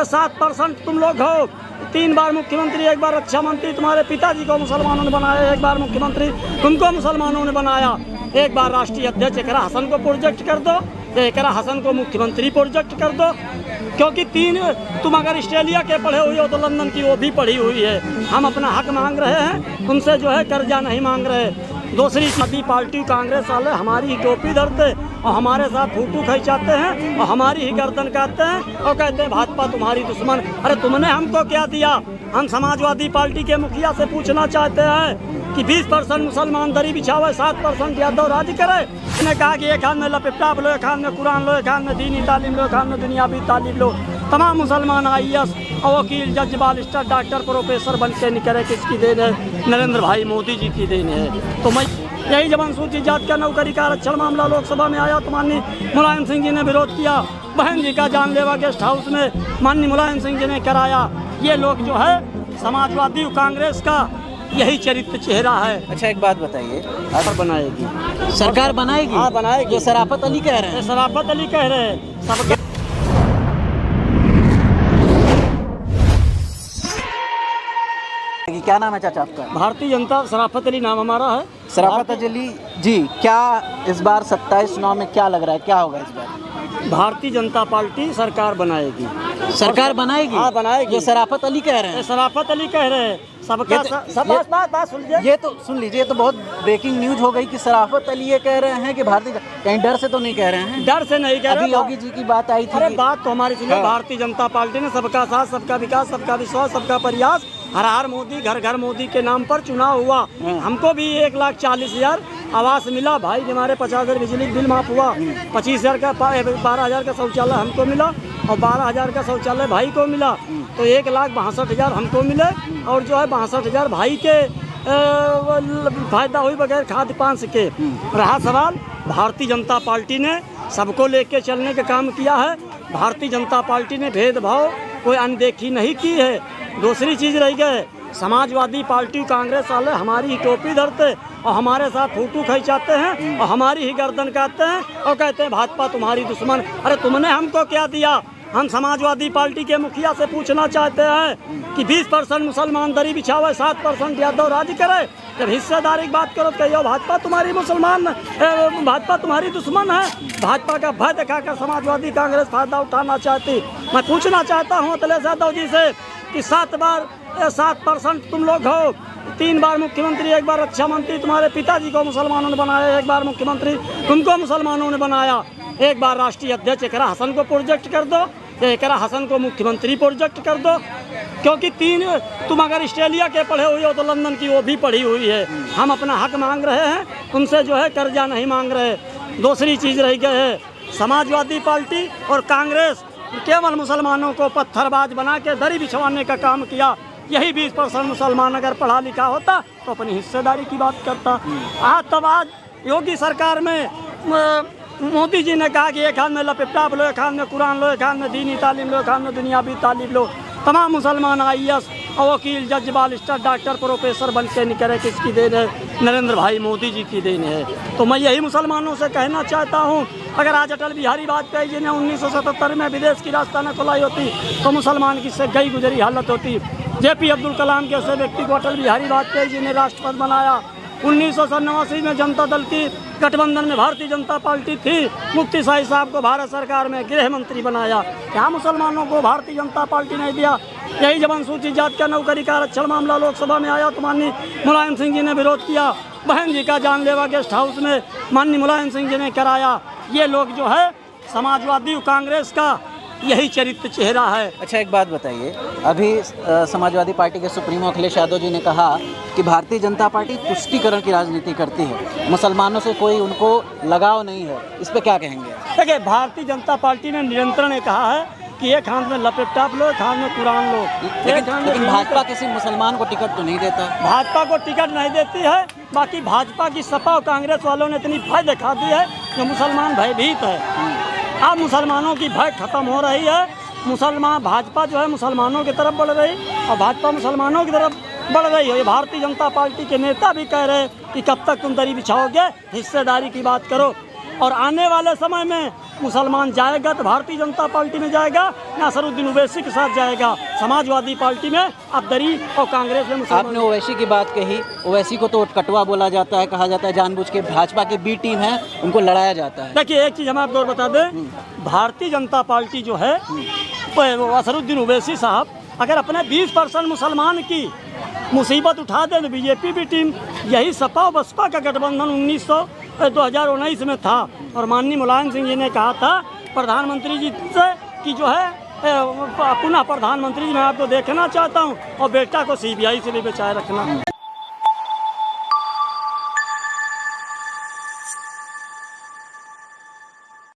7% तुम लोग हो, 3 बार मुख्यमंत्री, 1 बार रक्षा मंत्री, तुम्हारे पिताजी को मुसलमानों ने बनाया, 1 बार मुख्यमंत्री तुमको मुसलमानों ने बनाया, 1 बार राष्ट्रीय अध्यक्ष। एकरा हसन को प्रोजेक्ट कर दो, एकरा हसन को मुख्यमंत्री प्रोजेक्ट कर दो, क्योंकि 3 तुम अगर ऑस्ट्रेलिया के पढ़े हुए हो तो लंदन की वो भी पढ़ी हुई है। हम अपना हक मांग रहे हैं, तुमसे जो है कर्जा नहीं मांग रहे। दूसरी आदमी पार्टी कांग्रेस वाले हमारी ही टोपी धरते और हमारे साथ फोटो खिंचाते हैं और हमारी ही गर्दन काटते हैं और कहते हैं भाजपा तुम्हारी दुश्मन। अरे तुमने हमको क्या दिया? हम समाजवादी पार्टी के मुखिया से पूछना चाहते हैं कि 20% मुसलमान दरी बिछावे, 7% यादव राज करे। उसने कहा कि एक हाथ में लपेटा लो, एक हाथ में कुरान लो, एक हाथ में दीनी तालीम लो, एक हाथ में दुनियावी तालीम लो। तमाम मुसलमान IAS और वकील, जज, बालिस्टर, डॉक्टर, प्रोफेसर बन के निकले। किसकी देन है? नरेंद्र भाई मोदी जी की देन है। तो मैं यही जब अनुसूचित जाति का नौकरी का आरक्षण मामला लोकसभा में आया तो माननीय मुलायम सिंह जी ने विरोध किया। बहन जी का जानलेवा गेस्ट हाउस में माननीय मुलायम सिंह जी ने कराया। ये लोग जो है समाजवादी कांग्रेस का यही चरित्र चेहरा है। अच्छा, एक बात बताइए, सरकार बनाएगी, सरकार बनाएगी? हाँ बनाएगी। जो शराफत अली कह रहे हैं, शराफत अली कह रहे हैं सबके। क्या नाम है चाचा आपका? भारतीय जनता, शराफत अली नाम हमारा है। शराफत अली जी, क्या इस बार 27 चुनाव में क्या लग रहा है, क्या होगा इस बार? भारतीय जनता पार्टी सरकार बनाएगी। सरकार बनाएगी? हाँ बनाएगी। जो शराफत अली कह रहे हैं, शराफत अली कह रहे हैं सबका। बात सुन लीजिए, ये तो सुन लीजिए, ये तो बहुत ब्रेकिंग न्यूज हो गई कि शराफत अली ये कह रहे हैं कि भारतीय, कहीं डर से तो नहीं कह रहे हैं? डर से नहीं कह रहे। अभी योगी जी की बात आई थी। अरे बात तो हमारी सुनिए। हाँ। भारतीय जनता पार्टी ने सबका साथ, सबका विकास, सबका विश्वास, सबका प्रयास, हर हर मोदी, घर घर मोदी के नाम पर चुनाव हुआ। हमको भी 1,40,000 आवास मिला भाई। हमारे 50,000 बिजली बिल माफ हुआ। 25,000 का 12,000 का शौचालय हमको मिला और 12,000 का शौचालय भाई को मिला। तो 1,62,000 हमको मिले और जो है 62,000 भाई के फायदा हुई बगैर खाद्य पान के। रहा सवाल, भारतीय जनता पार्टी ने सबको लेके चलने का काम किया है। भारतीय जनता पार्टी ने भेदभाव कोई अनदेखी नहीं की है। दूसरी चीज़ रह गए, समाजवादी पार्टी कांग्रेस वाले हमारी ही टोपी धरते और हमारे साथ फोटो खिंचाते हैं और हमारी ही गर्दन काटते हैं और कहते हैं भाजपा तुम्हारी दुश्मन। अरे तुमने हमको क्या दिया? हम समाजवादी पार्टी के मुखिया से पूछना चाहते हैं कि 20% मुसलमान दरी बिछावे, 7% यादव राज करे। जब हिस्सेदारी की बात करो तो कहियो भाजपा तुम्हारी मुसलमान, भाजपा तुम्हारी दुश्मन है। भाजपा का भय दिखाकर समाजवादी कांग्रेस फायदा उठाना चाहती। मैं पूछना चाहता हूँ अखिलेश यादव जी से कि 7% तुम लोग हो, 3 बार मुख्यमंत्री, 1 बार रक्षा मंत्री, तुम्हारे पिताजी को मुसलमानों ने बनाया, 1 बार मुख्यमंत्री तुमको मुसलमानों ने बनाया, 1 बार राष्ट्रीय अध्यक्ष। एकरा हसन को प्रोजेक्ट कर दो, एकरा हसन को मुख्यमंत्री प्रोजेक्ट कर दो, क्योंकि 3 तुम अगर ऑस्ट्रेलिया के पढ़े हुए हो तो लंदन की वो भी पढ़ी हुई है। हम अपना हक मांग रहे हैं, तुमसे जो है कर्जा नहीं मांग रहे। दूसरी चीज़ रह गई है, समाजवादी पार्टी और कांग्रेस केवल मुसलमानों को पत्थरबाज बना के दरी बिछवाने का काम किया। यही 20% मुसलमान अगर पढ़ा लिखा होता तो अपनी हिस्सेदारी की बात करता। आज तब आज योगी सरकार में मोदी जी ने कहा कि एक हाथ में लपेटा लो, एक हाथ में कुरान लो, एक हाथ में दीनी तालीम लो, एक हाथ में दुनियावी तालीम लो। तमाम मुसलमान IAS और वकील, जज, बालिस्टर, डॉक्टर, प्रोफेसर बन के निकले। किसकी देन है? नरेंद्र भाई मोदी जी की देन है। तो मैं यही मुसलमानों से कहना चाहता हूँ, अगर आज अटल बिहारी वाजपेयी जी ने 1977 में विदेश की राजधानी खुलाई होती तो मुसलमान की से गई गुजरी हालत होती। JP अब्दुल कलाम के ऐसे व्यक्ति को अटल बिहारी वाजपेयी जी ने राष्ट्रपति बनाया। 1987 में जनता दल की गठबंधन में भारतीय जनता पार्टी थी, मुफ्ती शाही साहब को भारत सरकार में गृह मंत्री बनाया। क्या मुसलमानों को भारतीय जनता पार्टी ने दिया? यही जब अनुसूचित जाति का नौकरी का आरक्षण मामला लोकसभा में आया तो माननीय मुलायम सिंह जी ने विरोध किया। बहन जी का जानलेवा गेस्ट हाउस में माननीय मुलायम सिंह जी ने कराया। ये लोग जो है समाजवादी कांग्रेस का यही चरित्र चेहरा है। अच्छा, एक बात बताइए, अभी समाजवादी पार्टी के सुप्रीमो अखिलेश यादव जी ने कहा कि भारतीय जनता पार्टी तुष्टीकरण की राजनीति करती है, मुसलमानों से कोई उनको लगाव नहीं है, इस पे क्या कहेंगे? देखिए, भारतीय जनता पार्टी ने निरंतर ने कहा है कि एक हाथ में लैपटॉप लो, एक हाथ में कुरान लो। लेकिन भाजपा किसी मुसलमान को टिकट तो नहीं देता। भाजपा को टिकट नहीं देती है। बाकी भाजपा की सपा और कांग्रेस वालों ने इतनी भय दिखा दी है कि मुसलमान भयभीत है। अब मुसलमानों की भय खत्म हो रही है। मुसलमान भाजपा जो है मुसलमानों की तरफ बढ़ रही और भाजपा मुसलमानों की तरफ बढ़ रही है। ये भारतीय जनता पार्टी के नेता भी कह रहे हैं कि कब तक तुम दरी बिछाओगे, हिस्सेदारी की बात करो। और आने वाले समय में मुसलमान जाएगा तो भारतीय जनता पार्टी में जाएगा या असरुद्दीन ओवैसी के साथ जाएगा समाजवादी पार्टी में, अब्दरी और कांग्रेस में मुसलमान। आपने ओवैसी की बात कही, ओवैसी को तो कटवा बोला जाता है, कहा जाता है जानबूझ के भाजपा की बी टीम है, उनको लड़ाया जाता है। देखिए एक चीज़ हम आपको और बता दें, भारतीय जनता पार्टी जो है असरुद्दीन ओवैसी साहब अगर अपने 20% मुसलमान की मुसीबत उठा दे तो बीजेपी भी टीम, यही सपा और बसपा का गठबंधन 2019 में था। और माननीय मुलायम सिंह जी ने कहा था प्रधानमंत्री जी से कि जो है पुनः प्रधानमंत्री जी मैं आपको देखना चाहता हूँ और बेटा को CBI से भी बचाए रखना।